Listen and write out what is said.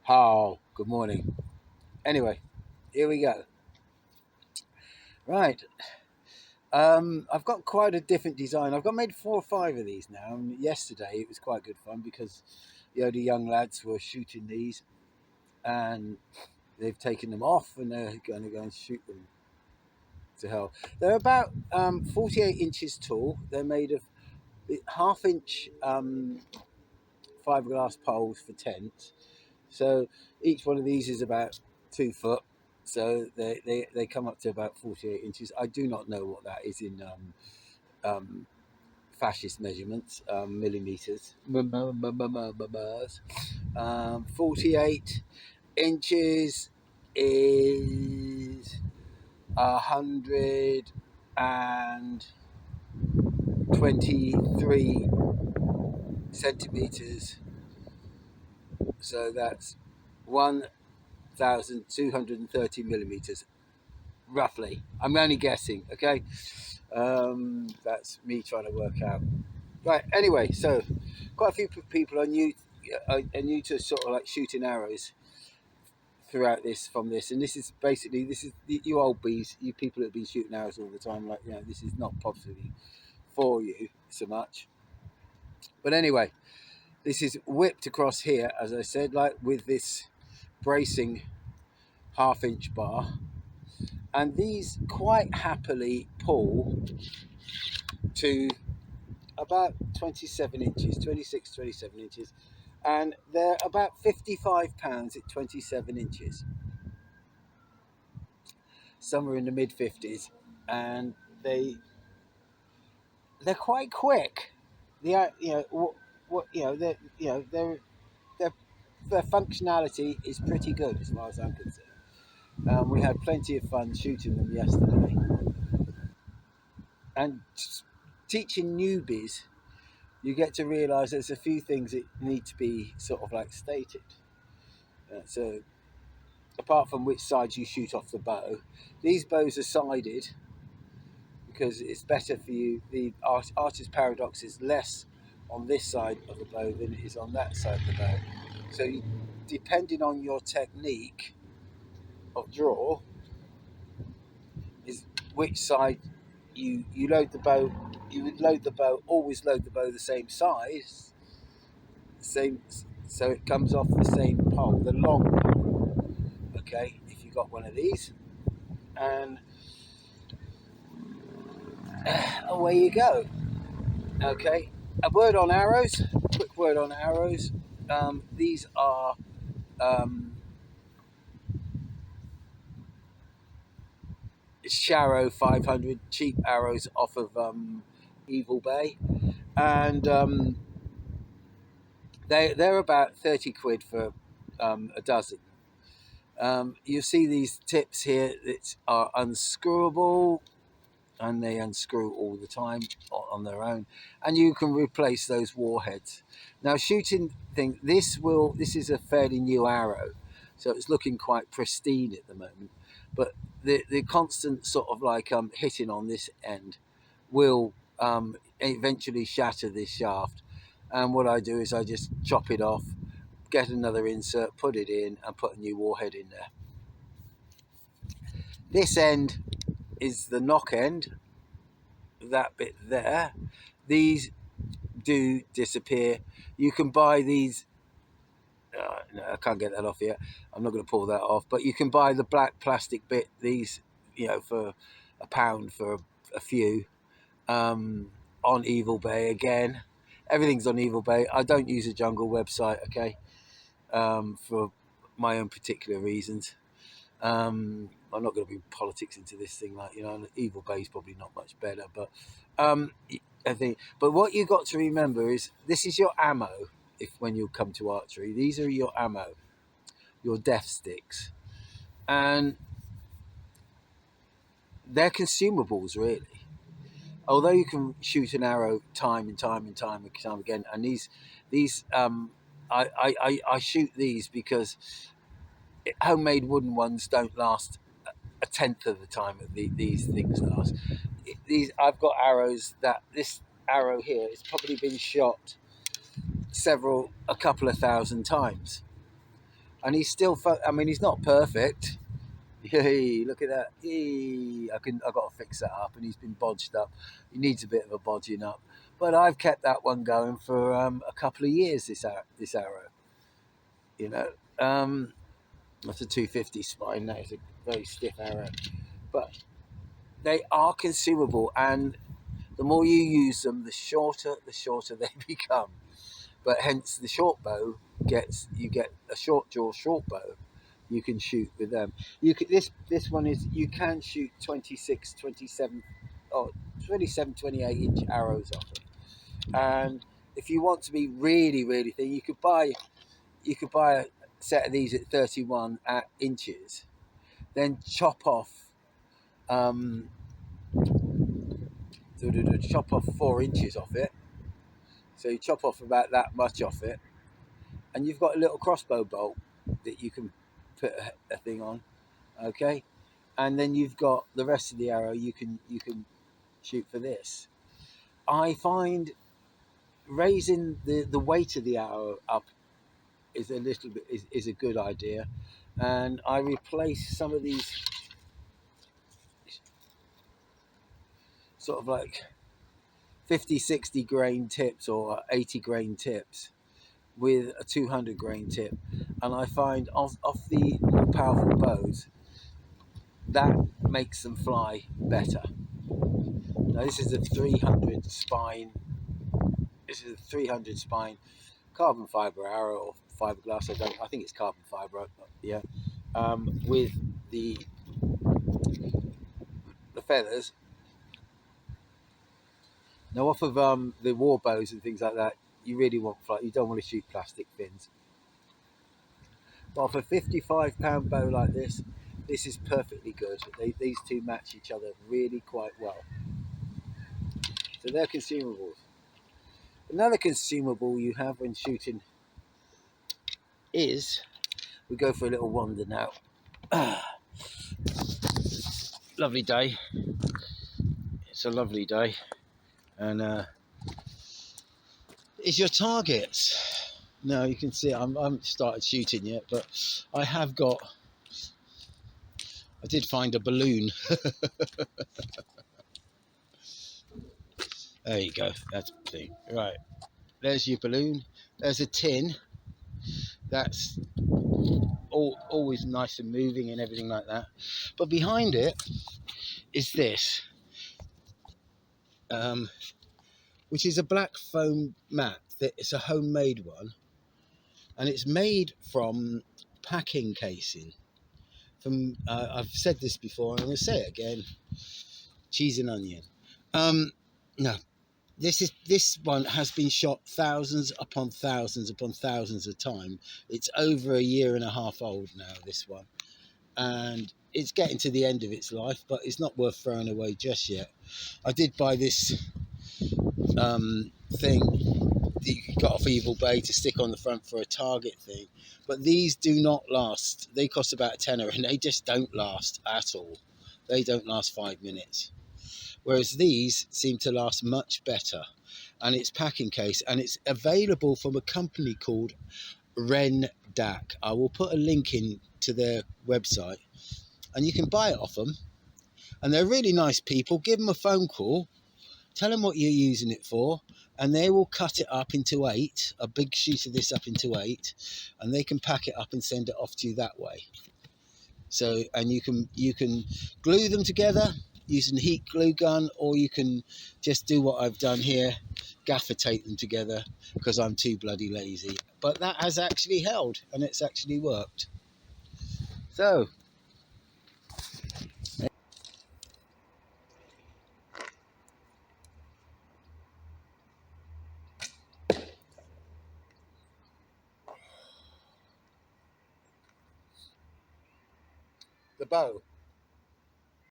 Oh, good morning. Anyway, here we go. Right. I've got quite a different design. I've got made 4 or 5 of these now. And yesterday it was quite good fun because the young lads were shooting these and they've taken them off and they're going to go and shoot them to hell. They're about 48 inches tall. They're made of half-inch fiberglass poles for tents. So each one of these is about 2 foot. So they come up to about 48 inches. I do not know what that is in um, fascist measurements, millimeters. 48 inches is 123 centimeters. So that's 1,230 millimeters, roughly. I'm only guessing, okay? That's me trying to work out. Right. Anyway, so quite a few people are new to sort of like shooting arrows throughout this from this, and this is you old bees, you people that have been shooting arrows all the time. Like this is not possibly for you so much. But anyway, this is whipped across here, as I said, like with this bracing half-inch bar, and these quite happily pull to about 27 inches, 26, 27 inches, and they're about 55 pounds at 27 inches. Some are in the mid 50s, and they're quite quick. They are, what they're, their their functionality is pretty good as far as I'm concerned. We had plenty of fun shooting them yesterday, and teaching newbies, you get to realise there's a few things that need to be sort of like stated. So apart from which side you shoot off the bow, these bows are sided because it's better for you. The artist paradox is less on this side of the bow than it is on that side of the bow. So depending on your technique of draw, is which side you load the bow. You would load the bow, always load the bow the same size, same, so it comes off the same pole, the long pole. Okay, if you got one of these, and away you go. Okay, a word on arrows. Quick word on arrows. These are Sharrow 500 cheap arrows off of Evil Bay, and they're about 30 quid for a dozen. You see these tips here that are unscrewable, and they unscrew all the time on their own, and you can replace those warheads. Now, shooting thing, this is a fairly new arrow, so it's looking quite pristine at the moment, but the constant sort of like hitting on this end will eventually shatter this shaft. And what I do is I just chop it off, get another insert, put it in, and put a new warhead in there. This end is the knock end, that bit there. These do disappear. You can buy these. No, I can't get that off yet. I'm not going to pull that off. But you can buy the black plastic bit. These, for £1 for a few. On Evil Bay again. Everything's on Evil Bay. I don't use a jungle website. Okay, for my own particular reasons. I'm not going to bring politics into this thing, like Evil Bay is probably not much better, but I think. But what you got to remember is this is your ammo. If when you come to archery, these are your ammo, your death sticks, and they're consumables really. Although you can shoot an arrow time and time and time and time again, and these I shoot these because homemade wooden ones don't last a tenth of the time that these things last. I've got arrows that this arrow here has probably been shot a couple of thousand times. and he's still. I mean, he's not perfect. Hey, look at that! Hey, I got to fix that up, and he's been bodged up. He needs a bit of a bodging up, but I've kept that one going for a couple of years. This arrow, you know, that's a 250 spine. That is a very stiff arrow, but they are consumable, and the more you use them, the shorter they become. But hence the short bow you get a short jaw short bow. You can shoot with them. This one is you can shoot 26, 27, or 27, 28 inch arrows off it. And if you want to be really, really thin, you could buy a set of these at 31 inches, then chop off um, chop off 4 inches off it. So you chop off about that much off it, and you've got a little crossbow bolt that you can put a thing on, okay, and then you've got the rest of the arrow you can shoot for this. I find raising the weight of the arrow up is a little bit is a good idea, and I replace some of these sort of like 50, 60 grain tips or 80 grain tips with a 200 grain tip, and I find off the more powerful bows that makes them fly better. Now this is a 300 spine. This is a 300 spine carbon fiber arrow or fiberglass. I think it's carbon fiber. Yeah, with the feathers. Now off of the war bows and things like that, you really want you don't want to shoot plastic fins. But off a 55-pound bow like this is perfectly good. These two match each other really quite well. So they're consumables. Another consumable you have when shooting is, we go for a little wander now. Lovely day. It's a lovely day. And is your targets. Now you can see I haven't started shooting yet, but I did find a balloon. There you go, that's a balloon. Right, there's your balloon. There's a tin. That's always nice and moving and everything like that. But behind it is this, which is a black foam mat. It's a homemade one, and it's made from packing casing. I've said this before, and I'm going to say it again: cheese and onion. No, this one has been shot thousands upon thousands upon thousands of times. It's over a year and a half old now, this one, and it's getting to the end of its life, but it's not worth throwing away just yet. I did buy this thing that you got off Evil Bay to stick on the front for a target thing, but these do not last. They cost about a tenner, and they just don't last at all. They don't last 5 minutes, whereas these seem to last much better. And it's packing case, and it's available from a company called Rendac. I will put a link in to their website, and you can buy it off them, and they're really nice people. Give them a phone call, tell them what you're using it for, and they will cut it up into 8, a big sheet of this up into 8, and they can pack it up and send it off to you that way. So, and you can glue them together using heat glue gun, or you can just do what I've done here, gaffer tape them together, because I'm too bloody lazy. But that has actually held, and it's actually worked. So the bow.